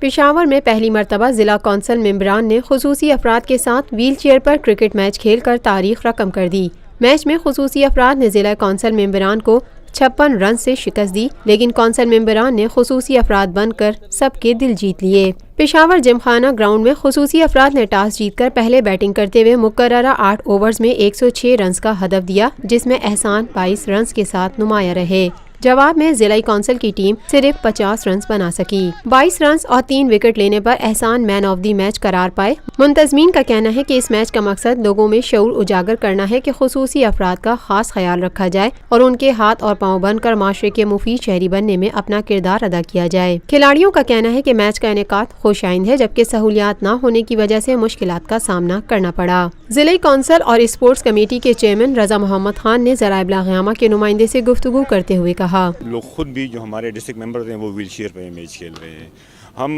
پشاور میں پہلی مرتبہ ضلع کونسل ممبران نے خصوصی افراد کے ساتھ ویل چیئر پر کرکٹ میچ کھیل کر تاریخ رقم کر دی۔ میچ میں خصوصی افراد نے ضلع کونسل ممبران کو 56 رن سے شکست دی، لیکن کونسل ممبران نے خصوصی افراد بن کر سب کے دل جیت لیے۔ پشاور جم خانہ گراؤنڈ میں خصوصی افراد نے ٹاس جیت کر پہلے بیٹنگ کرتے ہوئے مقررہ 8 اوورز میں 106 رنز کا ہدف دیا، جس میں احسان 22 رنز کے ساتھ نمایاں رہے۔ جواب میں ضلعی کونسل کی ٹیم صرف 50 رنز بنا سکی۔ 22 رنز اور 3 وکٹ لینے پر احسان مین آف دی میچ قرار پائے۔ منتظمین کا کہنا ہے کہ اس میچ کا مقصد لوگوں میں شعور اجاگر کرنا ہے کہ خصوصی افراد کا خاص خیال رکھا جائے اور ان کے ہاتھ اور پاؤں بن کر معاشرے کے مفید شہری بننے میں اپنا کردار ادا کیا جائے۔ کھلاڑیوں کا کہنا ہے کہ میچ کا انعقاد خوش آئند ہے، جبکہ سہولیات نہ ہونے کی وجہ سے مشکلات کا سامنا کرنا پڑا۔ ضلعی کونسل اور اسپورٹس کمیٹی کے چیئرمین رضا محمد خان نے ذرائع ابلاغ کے نمائندے سے گفتگو کرتے ہوئے کہا، لوگ خود بھی جو ہمارے ڈسٹرکٹ ممبرز ہیں وہ ویل چیئر پہ میچ کھیل رہے ہیں۔ ہم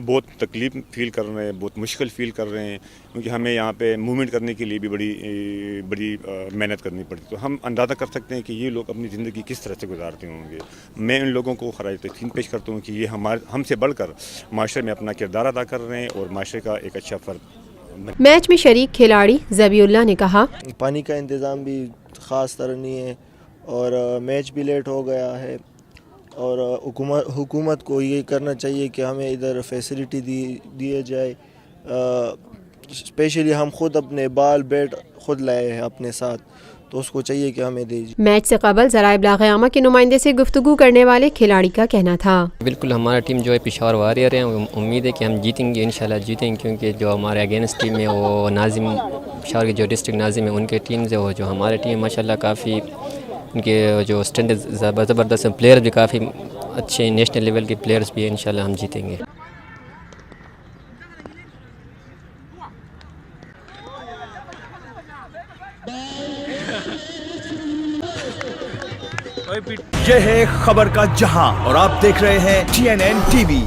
بہت تکلیف فیل کر رہے ہیں، بہت مشکل فیل کر رہے ہیں، کیونکہ ہمیں یہاں پہ موومنٹ کرنے کے لیے بھی بڑی محنت کرنی پڑتی، تو ہم اندازہ کر سکتے ہیں کہ یہ لوگ اپنی زندگی کس طرح سے گزارتے ہوں گے۔ میں ان لوگوں کو خراج تحسین پیش کرتا ہوں کہ یہ ہم سے بڑھ کر معاشرے میں اپنا کردار ادا کر رہے ہیں اور معاشرے کا ایک اچھا فرد۔ میچ میں شریک کھلاڑی ذبیح اللہ نے کہا، پانی کا انتظام بھی خاص طرح نہیں ہے اور میچ بھی لیٹ ہو گیا ہے، اور حکومت کو یہ کرنا چاہیے کہ ہمیں ادھر فیسلٹی دیے جائے۔ اسپیشلی ہم خود اپنے بال بیٹ خود لائے ہیں اپنے ساتھ، تو اس کو چاہیے کہ ہمیں دے جائے۔ میچ سے قبل ذرائع ابلاغ کے نمائندے سے گفتگو کرنے والے کھلاڑی کا کہنا تھا، بالکل ہمارا ٹیم جو ہے پشاور واریر ہیں، امید ہے کہ ہم جیتیں گے، انشاءاللہ جیتیں گے، کیونکہ جو ہمارے اگینسٹ ٹیم ہے وہ ناظم پشاور کے جو ڈسٹرکٹ ناظم ہے ان کے ٹیمز ہے، وہ جو ہمارے ٹیم ماشاءاللہ کافی ان کے جو اسٹینڈرڈ زبردست پلیئر بھی کافی اچھے نیشنل لیول کے پلیئرز بھی ہیں، انشاءاللہ ہم جیتیں گے۔ یہ ہے خبر کا جہاں اور آپ دیکھ رہے ہیں TNN TV۔